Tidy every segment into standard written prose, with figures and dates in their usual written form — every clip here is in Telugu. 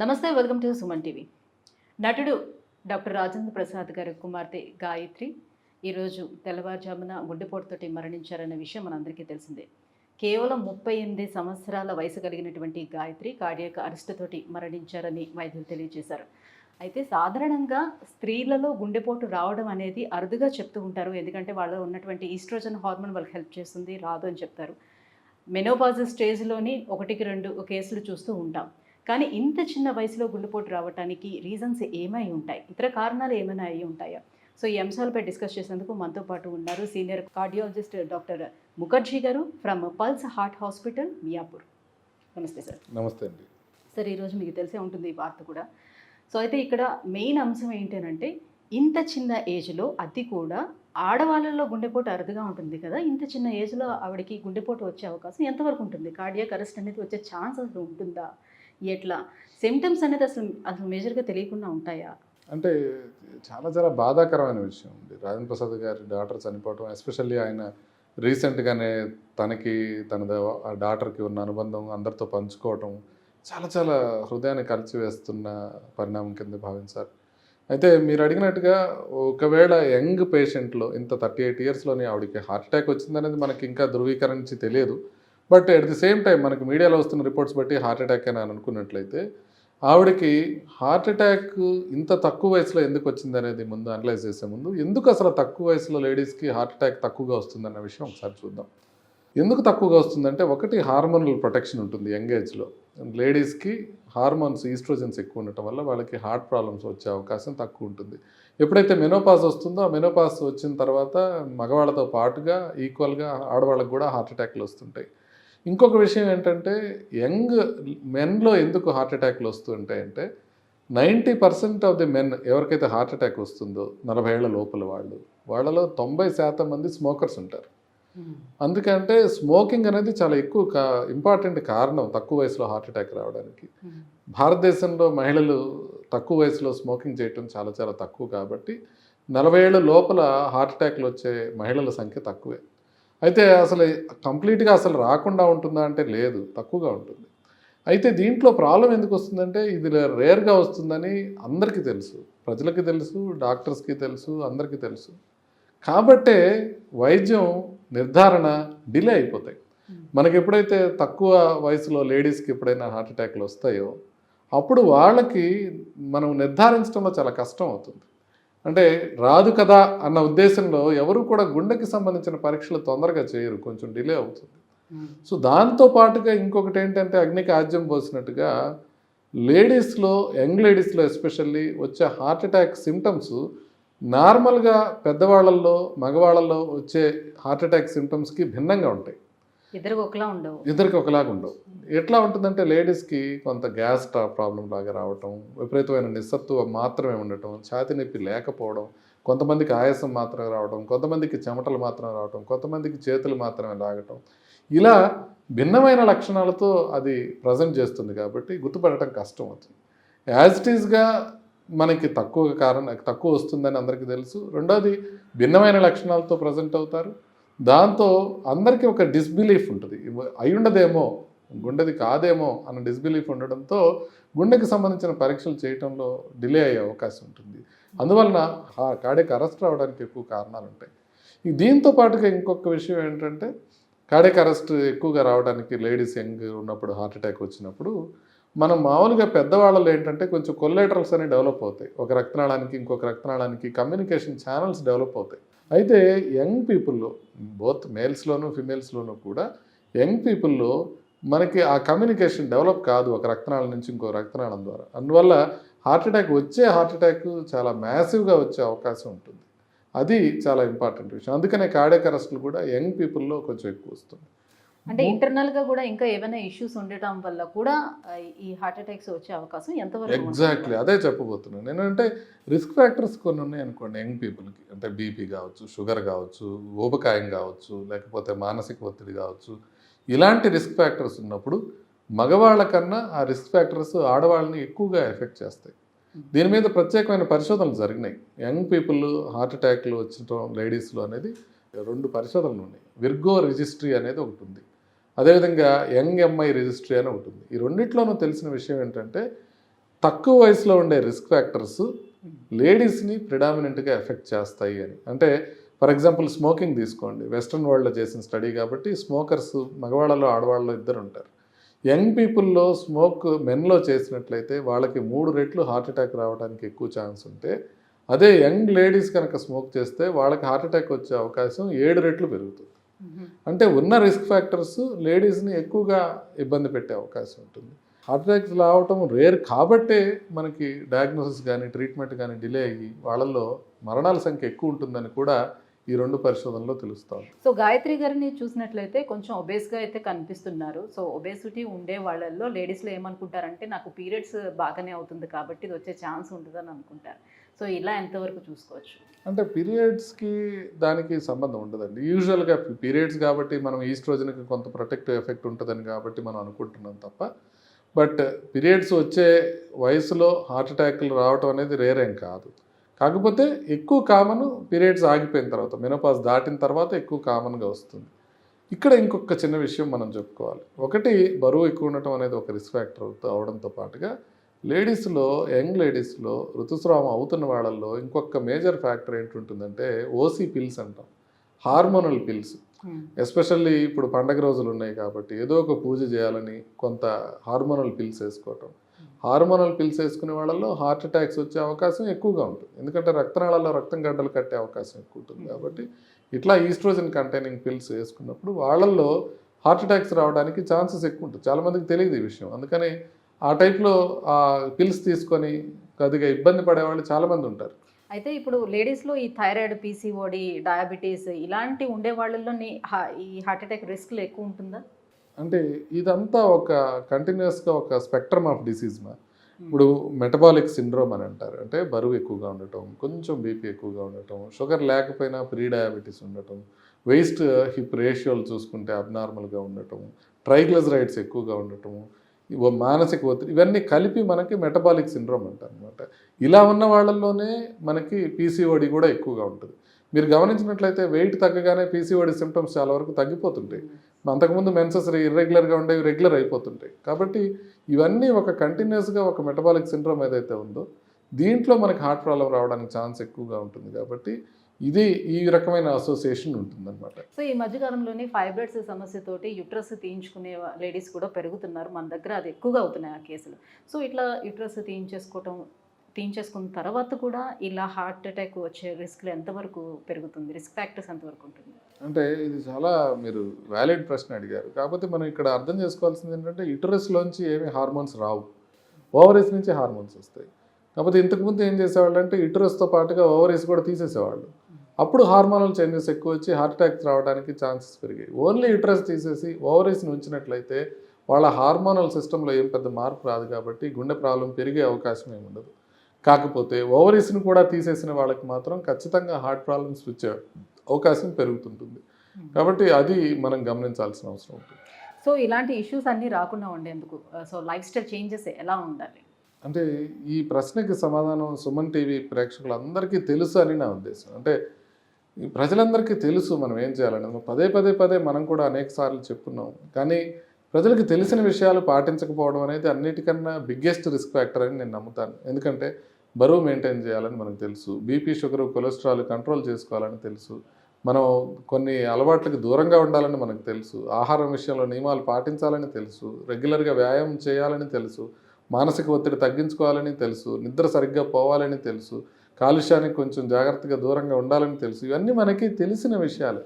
నమస్తే, వెల్కమ్ టు సుమన్ టీవీ. నటుడు డాక్టర్ రాజేంద్ర ప్రసాద్ గారి కుమార్తె గాయత్రి ఈరోజు తెల్లవారుజామున గుండెపోటుతోటి మరణించారన్న విషయం మనందరికీ తెలిసిందే. కేవలం 38 సంవత్సరాల వయసు కలిగినటువంటి గాయత్రి కార్డియాక్ అరెస్ట్ తోటి మరణించారని వైద్యులు తెలియజేశారు. అయితే సాధారణంగా స్త్రీలలో గుండెపోటు రావడం అనేది అరుదుగా చెప్తూ ఉంటారు. ఎందుకంటే వాళ్ళలో ఉన్నటువంటి ఈస్ట్రోజన్ హార్మోన్ వాళ్ళకి హెల్ప్ చేస్తుంది, రాదు అని చెప్తారు. మెనోపాజ్ స్టేజ్లోని 1-2 కేసులు చూస్తూ ఉంటాం. కానీ ఇంత చిన్న వయసులో గుండెపోటు రావడానికి రీజన్స్ ఏమై ఉంటాయి, ఇతర కారణాలు ఏమైనా అయి ఉంటాయా? సో ఈ అంశాలపై డిస్కస్ చేసేందుకు మనతో పాటు ఉన్నారు సీనియర్ కార్డియాలజిస్ట్ డాక్టర్ ముఖర్జీ గారు from pulse heart hospital, Miyapur. నమస్తే సార్. నమస్తే అండి. సార్, ఈరోజు మీకు తెలిసే ఉంటుంది ఈ వార్త కూడా. సో అయితే ఇక్కడ మెయిన్ అంశం ఏంటంటే ఇంత చిన్న ఏజ్లో, అది కూడా ఆడవాళ్ళలో గుండెపోటు అరుదుగా ఉంటుంది కదా, ఇంత చిన్న ఏజ్లో ఆవిడకి గుండెపోటు వచ్చే అవకాశం ఎంతవరకు ఉంటుంది? కార్డియాక్ అరెస్ట్ అనేది వచ్చే ఛాన్స్ అసలు ఉంటుందా? ఎట్లా సిమ్టమ్స్ అనేది అసలు మేజర్గా తెలియకుండా ఉంటాయా? అంటే చాలా చాలా బాధాకరమైన విషయం ఉంది. రాజేంద్ర ప్రసాద్ గారి డాటర్ చనిపోవటం, ఎస్పెషల్లీ ఆయన రీసెంట్గానే తన డాటర్కి ఉన్న అనుబంధం అందరితో పంచుకోవటం చాలా చాలా హృదయాన్ని కలిచివేస్తున్న పరిణామం కింద భావించారు. అయితే మీరు అడిగినట్టుగా ఒకవేళ యంగ్ పేషెంట్లో ఇంత 38 ఇయర్స్లోనే ఆవిడకి హార్ట్ అటాక్ వచ్చిందనేది మనకి ఇంకా ధృవీకరించి తెలియదు. But at the same time మనకి మీడియాలో వస్తున్న రిపోర్ట్స్ బట్టి హార్ట్ అటాక్ అని అనుకున్నట్లయితే ఆవిడకి హార్ట్ అటాక్ ఇంత తక్కువ వయసులో ఎందుకు వచ్చింది అనేది ముందు అనలైజ్ చేసే ముందు, ఎందుకు అసలు తక్కువ వయసులో లేడీస్కి హార్ట్ అటాక్ తక్కువగా వస్తుందన్న విషయం ఒకసారి చూద్దాం. ఎందుకు తక్కువగా వస్తుందంటే, ఒకటి హార్మోనల్ ప్రొటెక్షన్ ఉంటుంది యంగ్ ఏజ్లో. లేడీస్కి హార్మోన్స్ ఈస్ట్రోజన్స్ ఎక్కువ ఉండటం వల్ల వాళ్ళకి హార్ట్ ప్రాబ్లమ్స్ వచ్చే అవకాశం తక్కువ ఉంటుంది. ఎప్పుడైతే మెనోపాజ్ వస్తుందో, ఆ మెనోపాజ్ వచ్చిన తర్వాత మగవాళ్ళతో పాటుగా ఈక్వల్గా ఆడవాళ్ళకు కూడా హార్ట్ అటాక్లు వస్తుంటాయి. ఇంకొక విషయం ఏంటంటే, యంగ్ మెన్లో ఎందుకు హార్ట్ అటాక్లు వస్తుంటాయంటే 90% ఆఫ్ ది మెన్ ఎవరికైతే హార్ట్ అటాక్ వస్తుందో 40 ఏళ్ల లోపల వాళ్ళలో 90% మంది స్మోకర్స్ ఉంటారు. అందుకంటే స్మోకింగ్ అనేది చాలా ఎక్కువ ఇంపార్టెంట్ కారణం తక్కువ వయసులో హార్ట్ అటాక్ రావడానికి. భారతదేశంలో మహిళలు తక్కువ వయసులో స్మోకింగ్ చేయటం చాలా చాలా తక్కువ కాబట్టి 40 ఏళ్ళ లోపల హార్ట్ అటాక్లు వచ్చే మహిళల సంఖ్య తక్కువే. అయితే అసలు కంప్లీట్గా అసలు రాకుండా ఉంటుందా అంటే లేదు, తక్కువగా ఉంటుంది. అయితే దీంట్లో ప్రాబ్లం ఎందుకు వస్తుందంటే, ఇది రేర్గా వస్తుందని అందరికీ తెలుసు, ప్రజలకి తెలుసు, డాక్టర్స్కి తెలుసు, అందరికీ తెలుసు. కాబట్టే వైద్యం నిర్ధారణ డిలే అయిపోతాయి. మనకి ఎప్పుడైతే తక్కువ వయసులో లేడీస్కి ఎప్పుడైనా హార్ట్ అటాక్లు వస్తాయో అప్పుడు వాళ్ళకి మనం నిర్ధారించడంలో చాలా కష్టం అవుతుంది. అంటే రాదు కదా అన్న ఉద్దేశంలో ఎవరు కూడా గుండెకి సంబంధించిన పరీక్షలు తొందరగా చేయరు, కొంచెం డిలే అవుతుంది. సో దాంతో పాటుగా ఇంకొకటి ఏంటంటే, అగ్నికి ఆజ్యం పోసినట్టుగా లేడీస్లో, యంగ్ లేడీస్లో ఎస్పెషల్లీ వచ్చే హార్ట్ అటాక్ సిమ్టమ్స్ నార్మల్గా పెద్దవాళ్ళల్లో, మగవాళ్ళల్లో వచ్చే హార్ట్ అటాక్ సిమ్టమ్స్కి భిన్నంగా ఉంటాయి. ఇద్దరికి ఒకలాగా ఉండవు. ఎట్లా ఉంటుందంటే, లేడీస్కి కొంత గ్యాస్ ప్రాబ్లం లాగా రావటం, విపరీతమైన నిస్సత్తువ మాత్రమే ఉండటం, ఛాతీ నొప్పి లేకపోవడం, కొంతమందికి ఆయాసం మాత్రమే రావడం, కొంతమందికి చెమటలు మాత్రమే రావడం, కొంతమందికి చేతులు మాత్రమే లాగటం, ఇలా భిన్నమైన లక్షణాలతో అది ప్రజెంట్ చేస్తుంది. కాబట్టి గుర్తుపడటం కష్టం అవుతుంది. యాజ్ ఇట్ ఈస్గా మనకి తక్కువ వస్తుందని అందరికీ తెలుసు. రెండోది, భిన్నమైన లక్షణాలతో ప్రజెంట్ అవుతారు. దాంతో అందరికీ ఒక డిస్బిలీఫ్ ఉంటుంది, అయ్యుండదేమో, గుండెది కాదేమో అన్న డిస్బిలీఫ్ ఉండడంతో గుండెకి సంబంధించిన పరీక్షలు చేయడంలో డిలే అయ్యే అవకాశం ఉంటుంది. అందువలన కార్డియాక్ అరెస్ట్ రావడానికి ఎక్కువ కారణాలు ఉంటాయి. దీంతో పాటుగా ఇంకొక విషయం ఏంటంటే, కార్డియాక్ అరెస్ట్ ఎక్కువగా రావడానికి లేడీస్ యంగ్ ఉన్నప్పుడు హార్ట్ అటాక్ వచ్చినప్పుడు మనం మామూలుగా పెద్దవాళ్ళలో ఏంటంటే కొంచెం కొల్లేటరల్స్ అనేవి డెవలప్ అవుతాయి. ఒక రక్తనాళానికి ఇంకొక రక్తనాళానికి కమ్యూనికేషన్ ఛానల్స్ డెవలప్ అవుతాయి. అయితే యంగ్ పీపుల్లో, బోత్ మేల్స్లోనూ ఫిమేల్స్లోనూ కూడా యంగ్ పీపుల్లో మనకి ఆ కమ్యూనికేషన్ డెవలప్ కాదు ఒక రక్తనాళం నుంచి ఇంకో రక్తనాళం ద్వారా. అందువల్ల హార్ట్ అటాక్ చాలా మ్యాసివ్గా వచ్చే అవకాశం ఉంటుంది. అది చాలా ఇంపార్టెంట్ విషయం. అందుకనే కార్డియాక్ అరెస్టులు కూడా యంగ్ పీపుల్లో కొంచెం ఎక్కువ వస్తుంది. అంటే ఇంటర్నల్గా కూడా ఇంకా ఏమైనా ఇష్యూస్ ఉండటం వల్ల కూడా ఈ హార్ట్ అటాక్స్ వచ్చే అవకాశం ఎంతవరకు? ఎగ్జాక్ట్లీ అదే చెప్పబోతున్నాను నేను. అంటే రిస్క్ ఫ్యాక్టర్స్ కొన్ని ఉన్నాయి అనుకోండి యంగ్ పీపుల్కి. అంటే బీపీ కావచ్చు, షుగర్ కావచ్చు, ఊబకాయం కావచ్చు, లేకపోతే మానసిక ఒత్తిడి కావచ్చు. ఇలాంటి రిస్క్ ఫ్యాక్టర్స్ ఉన్నప్పుడు మగవాళ్ళ కన్నా ఆ రిస్క్ ఫ్యాక్టర్స్ ఆడవాళ్ళని ఎక్కువగా ఎఫెక్ట్ చేస్తాయి. దీని మీద ప్రత్యేకమైన పరిశోధనలు జరిగినాయి. యంగ్ పీపుల్ హార్ట్ అటాక్లు వచ్చిన లేడీస్లో అనేది 2 పరిశోధనలు ఉన్నాయి. విర్గో రిజిస్ట్రీ అనేది ఒకటి ఉంది, అదేవిధంగా యంగ్ ఎంఐ రిజిస్ట్రీ అని ఒకటి ఉంది. ఈ రెండిట్లోనూ తెలిసిన విషయం ఏంటంటే, తక్కువ వయసులో ఉండే రిస్క్ ఫ్యాక్టర్స్ లేడీస్ని ప్రిడామినెంట్గా ఎఫెక్ట్ చేస్తాయి అని. అంటే ఫర్ ఎగ్జాంపుల్ స్మోకింగ్ తీసుకోండి, వెస్ట్రన్ వరల్డ్లో చేసిన స్టడీ కాబట్టి స్మోకర్స్ మగవాళ్ళలో ఆడవాళ్ళలో ఇద్దరు ఉంటారు. యంగ్ పీపుల్లో స్మోక్ మెన్లో చేసినట్లయితే వాళ్ళకి 3 రెట్లు హార్ట్ అటాక్ రావడానికి ఎక్కువ ఛాన్స్ ఉంటే, అదే యంగ్ లేడీస్ కనుక స్మోక్ చేస్తే వాళ్ళకి హార్ట్ అటాక్ వచ్చే అవకాశం 7 రెట్లు పెరుగుతుంది. అంటే ఉన్న రిస్క్ ఫ్యాక్టర్స్ లేడీస్ని ఎక్కువగా ఇబ్బంది పెట్టే అవకాశం ఉంటుంది. హార్ట్ అటాక్స్ రావటం రేర్ కాబట్టే మనకి డయాగ్నోసిస్ కానీ ట్రీట్మెంట్ కానీ డిలే అయ్యి వాళ్ళల్లో మరణాల సంఖ్య ఎక్కువ ఉంటుందని కూడా ఈ 2 పరిశోధనలో తెలుస్తాం. సో గాయత్రి గారిని చూసినట్లయితే కొంచెం ఒబేస్గా అయితే కనిపిస్తున్నారు. సో ఒబేసిటీ ఉండే వాళ్ళల్లో లేడీస్లో ఏమనుకుంటారంటే నాకు పీరియడ్స్ బాగానే అవుతుంది కాబట్టి ఇది వచ్చే ఛాన్స్ ఉంటుందని అనుకుంటారు. సో ఇలా ఎంతవరకు చూసుకోవచ్చు? అంటే పీరియడ్స్కి దానికి సంబంధం ఉండదండి. యూజువల్గా పీరియడ్స్ కాబట్టి మనం ఈస్ట్రోజన్కి కొంత ప్రొటెక్టివ్ ఎఫెక్ట్ ఉంటుందని కాబట్టి మనం అనుకుంటున్నాం తప్ప, బట్ పీరియడ్స్ వచ్చే వయసులో హార్ట్ అటాక్లు రావటం అనేది రేరేం కాదు. కాకపోతే ఎక్కువ కామన్ పీరియడ్స్ ఆగిపోయిన తర్వాత, మెనోపాజ్ దాటిన తర్వాత ఎక్కువ కామన్గా వస్తుంది. ఇక్కడ ఇంకొక చిన్న విషయం మనం చెప్పుకోవాలి. ఒకటి, బరువు ఎక్కువ ఉండటం అనేది ఒక రిస్క్ ఫ్యాక్టర్ అవడంతో పాటుగా లేడీస్లో, యంగ్ లేడీస్లో ఋతుస్రావం అవుతున్న వాళ్ళల్లో ఇంకొక మేజర్ ఫ్యాక్టర్ ఏంటుంటుందంటే ఓసీ పిల్స్ అంటాం, హార్మోనల్ పిల్స్. ఎస్పెషల్లీ ఇప్పుడు పండగ రోజులు ఉన్నాయి కాబట్టి ఏదో ఒక పూజ చేయాలని కొంత హార్మోనల్ పిల్స్ వేసుకోవటం. హార్మోనల్ పిల్స్ వేసుకునే వాళ్ళల్లో హార్ట్ అటాక్స్ వచ్చే అవకాశం ఎక్కువగా ఉంటుంది. ఎందుకంటే రక్తనాళాల్లో రక్తం గడ్డలు కట్టే అవకాశం ఎక్కువ ఉంటుంది కాబట్టి ఇట్లా ఈస్ట్రోజన్ కంటైనింగ్ పిల్స్ వేసుకున్నప్పుడు వాళ్ళల్లో హార్ట్ అటాక్స్ రావడానికి ఛాన్సెస్ ఎక్కువ ఉంటుంది. చాలామందికి తెలియదు ఈ విషయం. అందుకని ఆ టైప్లో ఆ పిల్స్ తీసుకొని కొద్దిగా ఇబ్బంది పడేవాళ్ళు చాలామంది ఉంటారు. అయితే ఇప్పుడు లేడీస్లో ఈ థైరాయిడ్, పీసీఓడి, డయాబెటీస్ ఇలాంటి ఉండే వాళ్ళలోని ఈ హార్ట్ అటాక్ రిస్క్లు ఎక్కువ ఉంటుందా? అంటే ఇదంతా ఒక కంటిన్యూస్గా ఒక స్పెక్ట్రమ్ ఆఫ్ డిసీజ్ మా. ఇప్పుడు మెటబాలిక్ సిండ్రోమ్ అని అంటారు. అంటే బరువు ఎక్కువగా ఉండటం, కొంచెం బీపీ ఎక్కువగా ఉండటం, షుగర్ లేకపోయినా ప్రీ డయాబెటీస్ ఉండటం, వేస్ట్ హిప్ రేషియోలు చూసుకుంటే అబ్నార్మల్గా ఉండటం, ట్రైగ్లిజరైడ్స్ ఎక్కువగా ఉండటం, మానసిక ఒత్తిడి, ఇవన్నీ కలిపి మనకి మెటబాలిక్ సిండ్రోమ్ అంటారు అనమాట. ఇలా ఉన్న వాళ్ళల్లోనే మనకి పీసీఓడి కూడా ఎక్కువగా ఉంటుంది. మీరు గమనించినట్లయితే వెయిట్ తగ్గగానే పీసీఓడి సిమ్టమ్స్ చాలా వరకు తగ్గిపోతుంటాయి. అంతకుముందు మెన్సెస్ ఇర్రెగ్యులర్గా ఉండేవి రెగ్యులర్ అయిపోతుంటాయి. కాబట్టి ఇవన్నీ ఒక కంటిన్యూస్గా ఒక మెటబాలిక్ సిండ్రోమ్ ఏదైతే ఉందో దీంట్లో మనకి హార్ట్ ప్రాబ్లం రావడానికి ఛాన్స్ ఎక్కువగా ఉంటుంది. కాబట్టి ఇది ఈ రకమైన అసోసియేషన్ ఉంటుందన్నమాట. సో ఈ మధ్యకాలంలోనే ఫైబ్రాయిడ్స్ సమస్యతోటి యుట్రస్ తీయించుకునే లేడీస్ కూడా పెరుగుతున్నారు. మన దగ్గర అది ఎక్కువగా అవుతున్నాయి ఆ కేసులు. సో ఇట్లా యుట్రస్ తీయించేసుకున్న తర్వాత కూడా ఇలా హార్ట్ అటాక్ వచ్చే రిస్క్లు ఎంతవరకు పెరుగుతుంది? రిస్క్ ఫ్యాక్టర్స్ ఎంతవరకు ఉంటుంది? అంటే ఇది చాలా మీరు వ్యాలిడ్ ప్రశ్న అడిగారు. కాకపోతే మనం ఇక్కడ అర్థం చేసుకోవాల్సింది ఏంటంటే యుటరస్లోంచి ఏమీ హార్మోన్స్ రావు, ఓవరీస్ నుంచి హార్మోన్స్ వస్తాయి. కాకపోతే ఇంతకుముందు ఏం చేసేవాళ్ళు అంటే యుటరస్తో పాటుగా ఓవరీస్ కూడా తీసేసేవాళ్ళు. అప్పుడు హార్మోనల్ చేంజెస్ ఎక్కువ వచ్చి హార్ట్ అటాక్స్ రావడానికి ఛాన్సెస్ పెరిగాయి. ఓన్లీ యుటరస్ తీసేసి ఓవరీస్ని ఉంచినట్లయితే వాళ్ళ హార్మోనల్ సిస్టంలో ఏం పెద్ద మార్పు రాదు కాబట్టి గుండె ప్రాబ్లం పెరిగే అవకాశం ఏమి ఉండదు. కాకపోతే ఓవరీస్ని కూడా తీసేసిన వాళ్ళకి మాత్రం ఖచ్చితంగా హార్ట్ ప్రాబ్లమ్స్ వచ్చే అవకాశం పెరుగుతుంటుంది. కాబట్టి అది మనం గమనించాల్సిన అవసరం ఉంటుంది. సో ఇలాంటి ఇష్యూస్ అన్నీ రాకుండా ఉండేందుకు సో లైఫ్ స్టైల్ చేంజెస్ ఎలా ఉండాలి? అంటే ఈ ప్రశ్నకి సమాధానం సుమన్ టీవీ ప్రేక్షకులందరికీ తెలుసు అని నా ఉద్దేశం. అంటే ఈ ప్రజలందరికీ తెలుసు మనం ఏం చేయాలని. పదే మనం కూడా అనేక సార్లు చెప్పున్నాం. కానీ ప్రజలకు తెలిసిన విషయాలు పాటించకపోవడం అనేది అన్నిటికన్నా బిగ్గెస్ట్ రిస్క్ ఫ్యాక్టర్ అని నేను నమ్ముతాను. ఎందుకంటే బరువు మెయింటైన్ చేయాలని మనకు తెలుసు, బీపీ, షుగర్, కొలెస్ట్రాల్ కంట్రోల్ చేసుకోవాలని తెలుసు, మనం కొన్ని అలవాట్లకు దూరంగా ఉండాలని మనకు తెలుసు, ఆహారం విషయంలో నియమాలు పాటించాలని తెలుసు, రెగ్యులర్గా వ్యాయామం చేయాలని తెలుసు, మానసిక ఒత్తిడి తగ్గించుకోవాలని తెలుసు, నిద్ర సరిగ్గా పోవాలని తెలుసు, కాలుష్యానికి కొంచెం జాగ్రత్తగా దూరంగా ఉండాలని తెలుసు. ఇవన్నీ మనకి తెలిసిన విషయాలు.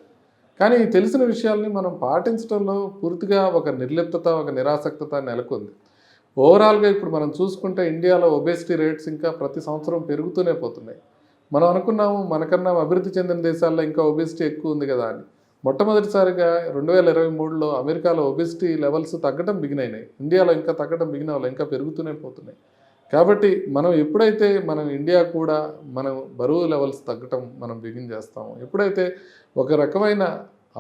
కానీ ఈ తెలిసిన విషయాల్ని మనం పాటించడంలో పూర్తిగా ఒక నిర్లిప్తత, ఒక నిరాసక్తత నెలకొంది. ఓవరాల్గా ఇప్పుడు మనం చూసుకుంటే ఇండియాలో ఒబేసిటీ రేట్స్ ఇంకా ప్రతి సంవత్సరం పెరుగుతూనే పోతున్నాయి. మనం అనుకున్నాము మనకన్నా అభివృద్ధి చెందిన దేశాల్లో ఇంకా ఒబేసిటీ ఎక్కువ ఉంది కదా అని. మొట్టమొదటిసారిగా 2023లో అమెరికాలో ఒబేసిటీ లెవెల్స్ తగ్గడం బిగిన్ అయినాయి. ఇండియాలో ఇంకా తగ్గడం బిగిన్ అవ్వాలి, ఇంకా పెరుగుతూనే పోతున్నాయి. కాబట్టి మనం ఎప్పుడైతే మనం ఇండియా కూడా మనం బరువు లెవెల్స్ తగ్గటం మనం బిగిన్ చేస్తామో, ఎప్పుడైతే ఒక రకమైన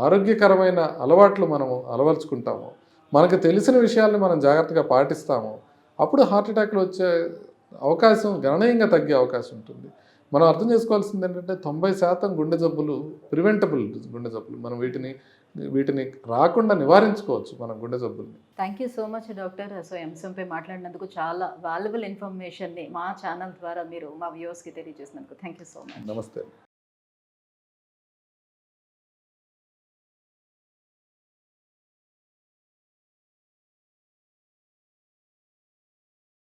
ఆరోగ్యకరమైన అలవాట్లు మనము అలవర్చుకుంటామో, మనకు తెలిసిన విషయాల్ని మనం జాగ్రత్తగా పాటిస్తామో, అప్పుడు హార్ట్ అటాక్లు వచ్చే అవకాశం గణనీయంగా తగ్గే అవకాశం ఉంటుంది. మనం అర్థం చేసుకోవాల్సింది ఏంటంటే 90% గుండె జబ్బులు ప్రివెంటబుల్ గుండె జబ్బులు. మనం వీటిని వీటిని రాకుండా నివారించుకోవచ్చు మనం గుండె జబ్బుల్ని. Thank you so much doctor. So అంశంపై మాట్లాడినందుకు చాలా వాల్యుబుల్ ఇన్ఫర్మేషన్ని మా ఛానల్ ద్వారా మీరు మా వ్యూవర్స్కి తెలియజేసినందుకు థ్యాంక్ యూ సో మచ్. నమస్తే.